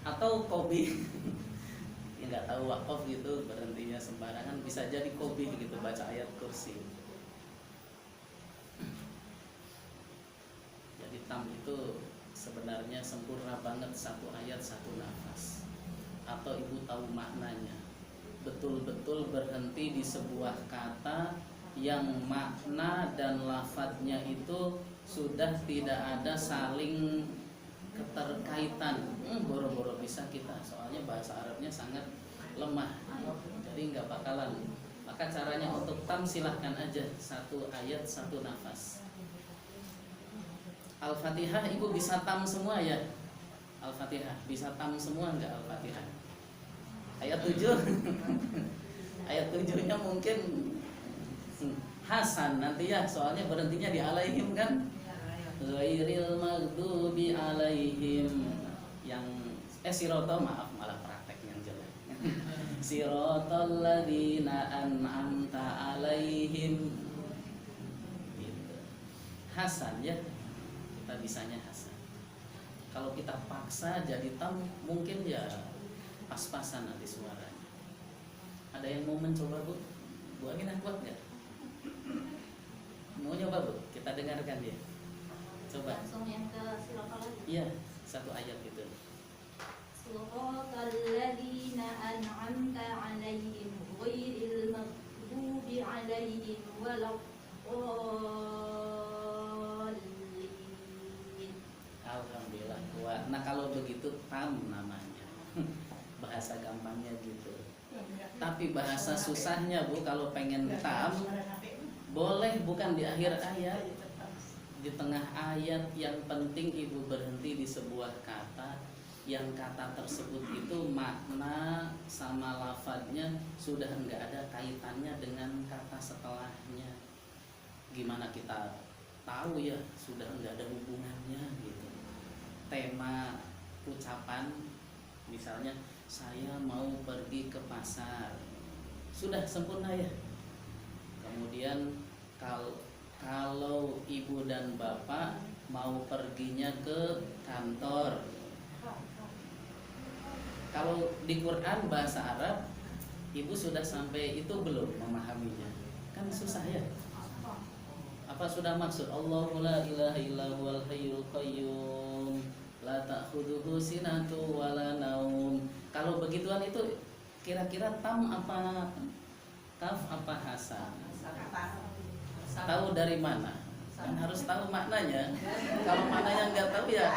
atau kobi. Ya nggak tahu wakaf gitu, berhentinya sembarangan, bisa jadi kobi gitu baca ayat kursi. Jadi tam itu sebenarnya sempurna banget, satu ayat satu nafas. Atau ibu tahu maknanya, betul-betul berhenti di sebuah kata yang makna dan lafadznya itu sudah tidak ada saling keterkaitan. Boro-boro bisa kita, soalnya bahasa Arabnya sangat lemah, jadi nggak bakalan. Maka caranya untuk tam silahkan aja, satu ayat satu nafas. Al-Fatihah ibu bisa tam semua ya? Al-Fatihah bisa tam semua nggak Al-Fatihah? Ayat 7 ayat 7-nya mungkin hasan nanti ya, soalnya berhentinya di alaihim kan. Ghairil maghdubi alaihim, yang sirata, maaf malah praktek yang jelek. Siratal ladzina an'amta alaihim gitu. Hasan ya, kita bisanya hasan. Kalau kita paksa jadi tam mungkin ya pas-pasan nanti suaranya. Ada yang mau mencoba Bu? Bu Aminah kuat nggak? Mau nyoba Bu? Kita dengarkan dia. Coba. Langsung yang ke sirotol lagi. Iya, satu ayat itu. Siratal ladzina an'amta 'alaihim ghairil maghdubi 'alaihim waladdallin. Alhamdulillah kuat. Nah kalau begitu tam namanya. Bahasa gampangnya gitu. Tapi bahasa susahnya Bu, kalau pengen tam boleh bukan di akhir ayat, di tengah ayat. Yang penting ibu berhenti di sebuah kata, yang kata tersebut itu makna sama lafadznya sudah enggak ada kaitannya dengan kata setelahnya. Gimana kita tahu ya sudah enggak ada hubungannya gitu. Tema ucapan misalnya saya mau pergi ke pasar, sudah sempurna ya. Kemudian kalau ibu dan bapak mau perginya ke kantor, kalau di Quran bahasa Arab ibu sudah sampai itu belum memahaminya? Kan susah ya. Apa sudah maksud Allahu la ilaha illa huwal hayyul qayyum la ta'khudhuhu sinatu wala naum. Kalau begituan itu kira-kira tam apa kaf apa hasan? Tahu dari mana? Kan harus tahu maknanya. Kalau maknanya nggak tahu ya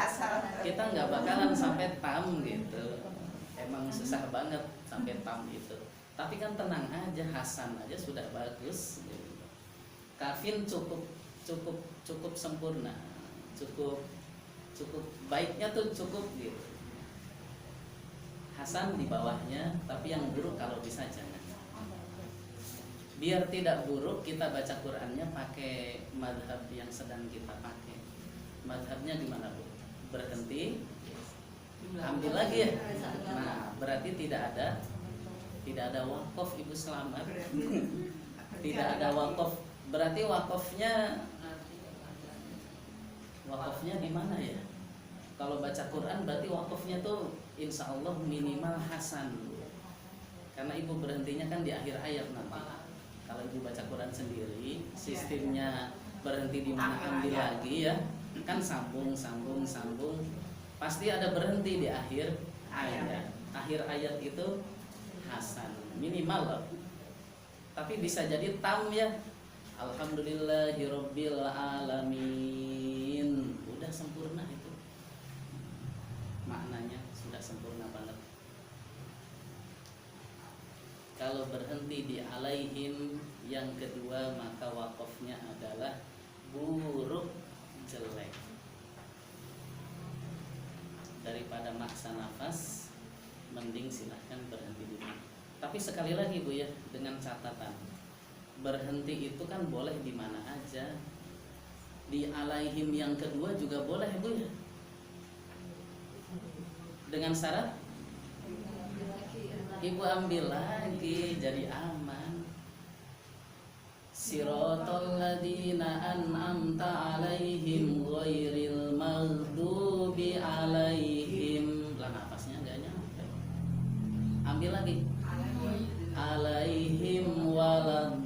kita nggak bakalan sampai tam gitu. Emang susah banget sampai tam itu. Tapi kan tenang aja, hasan aja sudah bagus gitu. Kafin cukup sempurna, cukup baiknya tuh cukup gitu. Hasan di bawahnya, tapi yang buruk kalau bisa jangan. Biar tidak buruk kita baca Qurannya pakai madhab yang sedang kita pakai. Madhabnya gimana Bu? Berhenti, ambil lagi ya. Nah berarti tidak ada wakaf ibu selamat. Tidak ada wakaf. Berarti wakafnya di mana ya? Kalau baca Quran berarti wakafnya tuh insya Allah minimal hasan. Karena ibu berhentinya kan di akhir ayat nanti. Kalau ibu baca Quran sendiri, sistemnya berhenti di mana ambil lagi ya. Kan sambung. Pasti ada berhenti di akhir ayat. Akhir ayat itu hasan minimal loh. Tapi bisa jadi tam ya. Alhamdulillahirabbil alamin. Udah sempurna itu. Maknanya sudah sempurna banget. Kalau berhenti di alaihim yang kedua maka wakafnya adalah buruk, jelek. Daripada maksa nafas, mending silahkan berhenti dulu. Tapi sekali lagi Bu ya, dengan catatan berhenti itu kan boleh di mana aja. Di alaihim yang kedua juga boleh Bu ya, dengan syarat Ibu ambil lagi jadi aman. Siratal ladzina an'amta alaihim ghairil maghdubi alaihim. Lah nafasnya enggak nyampe. Ambil lagi. Alaihim waladdallin.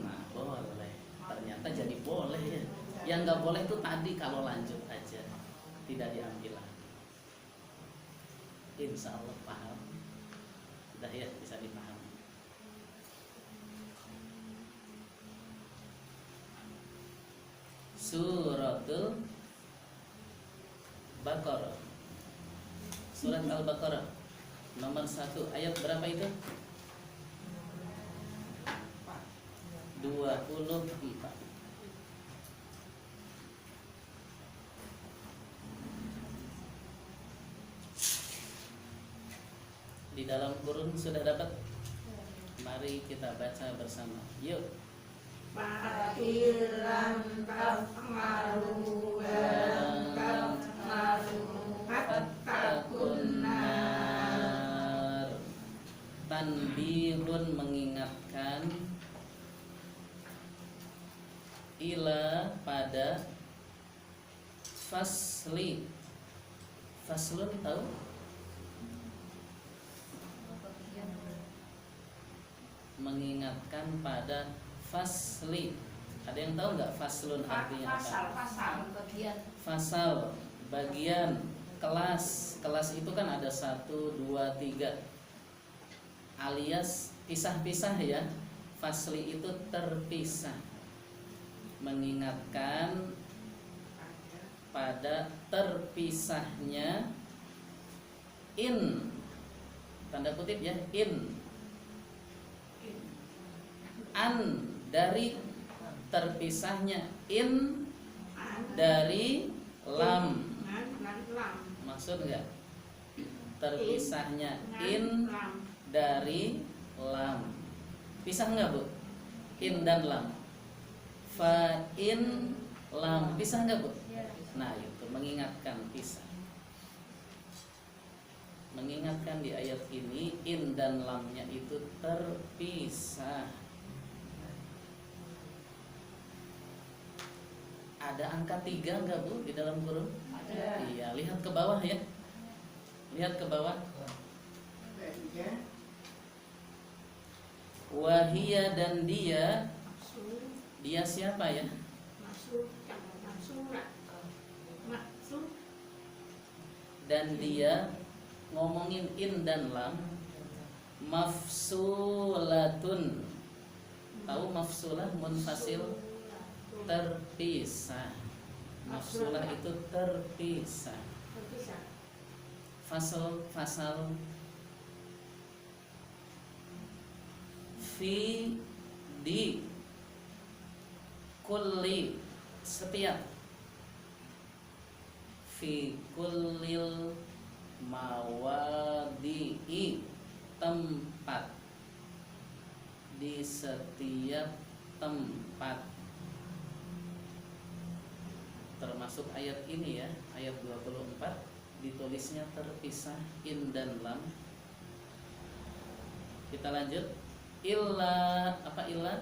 Nah, boleh. Ternyata jadi boleh ya. Yang enggak boleh itu tadi kalau lanjut aja. Tidak diambil lagi. Insya Allah paham. Sudah ya, bisa dipahami. Suratul Baqarah. Surat Al-Baqarah nomor 1 ayat berapa itu? 24. Di dalam kurun sudah dapat? Mari kita baca bersama. Yuk. Fa'ilam taf'alu wa taf'alu fattakunnar. Tanbihun mengingatkan, ila pada, fasli. Faslun tahu? Mengingatkan pada fasli. Ada yang tahu nggak faslun artinya apa? Fasal, bagian, kelas. Kelas itu kan ada 1, 2, 3, alias pisah-pisah ya. Fasli itu terpisah. Mengingatkan pada terpisahnya in, tanda kutip ya, in, an dari terpisahnya, in dari lam. Maksud nggak? Terpisahnya in dari lam. Pisah nggak Bu? In dan lam. Fa in lam. Pisah nggak Bu? Nah itu mengingatkan pisah. Mengingatkan di ayat ini in dan lamnya itu terpisah. Ada angka 3 enggak Bu di dalam kurung? Ada. Iya, lihat ke bawah ya. Lihat ke bawah. Wahia dan dia. Dia siapa ya? Dan dia ngomongin in dan lam. Mafsulatun. Tahu mafsulah munfasil? Terpisah. Mafsulah itu terpisah. Fasal fi di kulli setiap, fi kullil mawadi'i tempat, di setiap tempat. Termasuk ayat ini ya, ayat 24 ditulisnya terpisah in dan lam. Kita lanjut. Illa apa illa?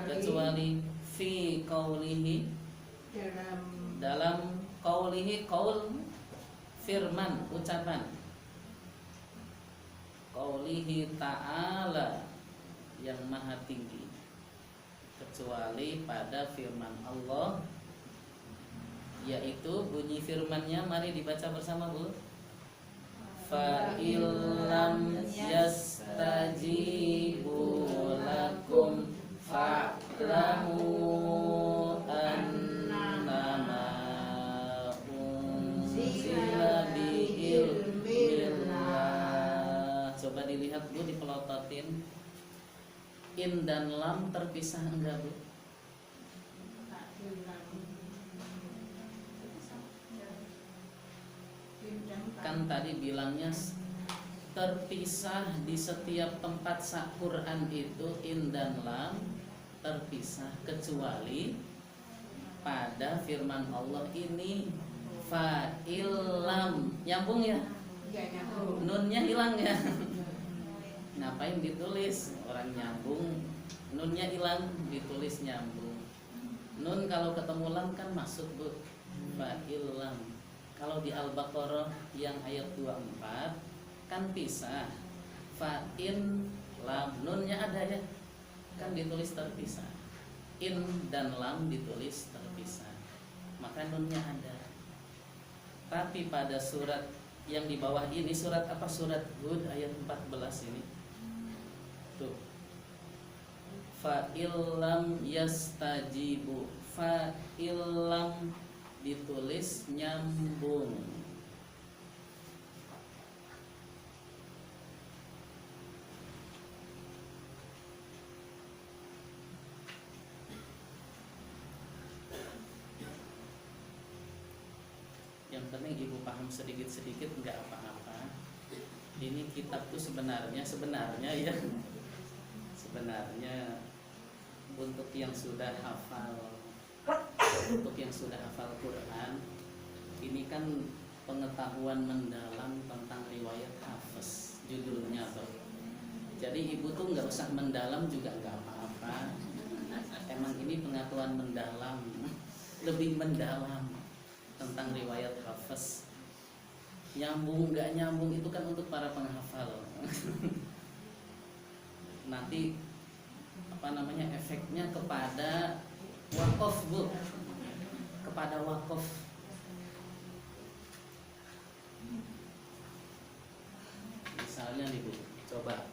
Kecuali fi qaulihi, dalam qaulihi, qaul firman, ucapan. Qaulihi ta'ala yang maha tinggi. Kecuali pada firman Allah, yaitu bunyi firman-Nya, mari dibaca bersama Bu. Fa illam yastajibu lakum fa'lamu annama unzila bi ilmillah. Coba dilihat Bu, dipelototin. In dan lam terpisah enggak Bu? Kan tadi bilangnya terpisah di setiap tempat Quran itu in dan lam terpisah, kecuali pada firman Allah ini fa'ilam, nyambung ya, nunnya hilang ya. Ngapain ditulis, orang nyambung, nunnya hilang ditulis nyambung. Nun kalau ketemu lam kan masuk bu, fa'ilam. Kalau di Al-Baqarah yang ayat 24 kan pisah, fa'in lam, nunnya ada ya, kan ditulis terpisah. In dan lam ditulis terpisah, maka nunnya ada. Tapi pada surat yang di bawah ini, surat apa? Surat Hud ayat 14 ini tuh, fa'illam yastajibu, fa'illam ditulis nyambung. Yang penting ibu paham sedikit-sedikit nggak apa-apa. Ini kitab tuh sebenarnya ya, sebenarnya untuk yang sudah hafal, untuk yang sudah hafal Quran, ini kan pengetahuan mendalam tentang riwayat Hafiz judulnya tuh. Jadi ibu tuh nggak usah mendalam juga nggak apa-apa. Emang ini pengetahuan mendalam, lebih mendalam tentang riwayat Hafiz. Nyambung nggak nyambung itu kan untuk para penghafal. Nanti apa namanya, efeknya kepada wakaf bu, kepada wakaf. Misalnya nih bu, coba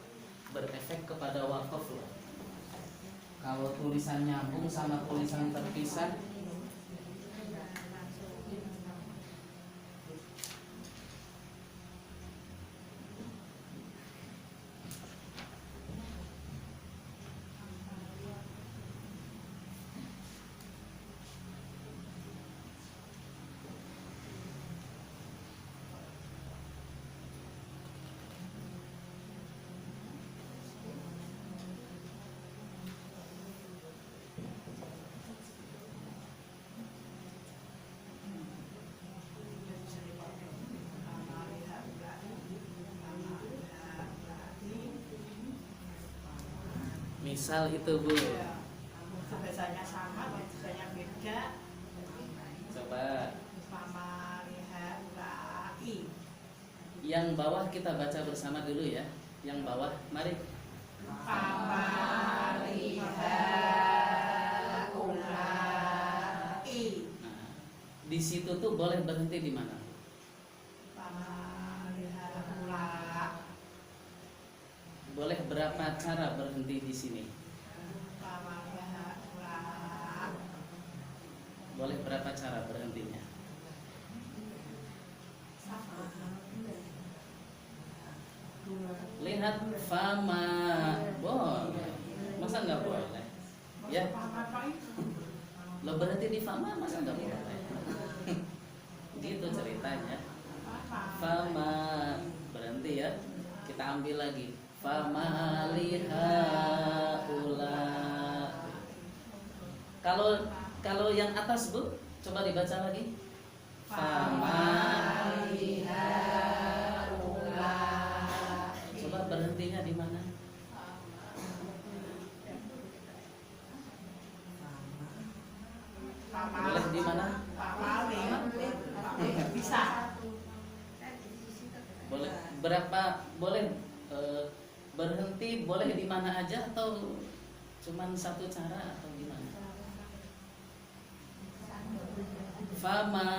berefek kepada wakaf loh. Kalau tulisan nyambung sama tulisan terpisah, misal itu bu, Tulisannya sama, tulisannya beda. coba Mama lihat ulai. yang bawah kita baca bersama dulu ya. Yang bawah, mari. Mama lihat ulai. Nah, di situ tuh boleh berhenti di mana? Mama lihat ulai. Boleh berapa cara berhenti di sini? Mama lihat ulai. Boleh berapa cara berhentinya? Lihat fama, boleh. Masa nggak boleh? Ya, lo berhenti di fama, masa nggak boleh? Gitu ceritanya. Fama, berhenti ya. Kita ambil lagi. Fama liha ula. Kalau yang atas bu, coba dibaca lagi. Fama liha ula. Coba berhentinya di mana? Boleh di mana? Bisa. Boleh berapa? Boleh berhenti boleh di mana aja atau cuman satu cara atau gimana? Fama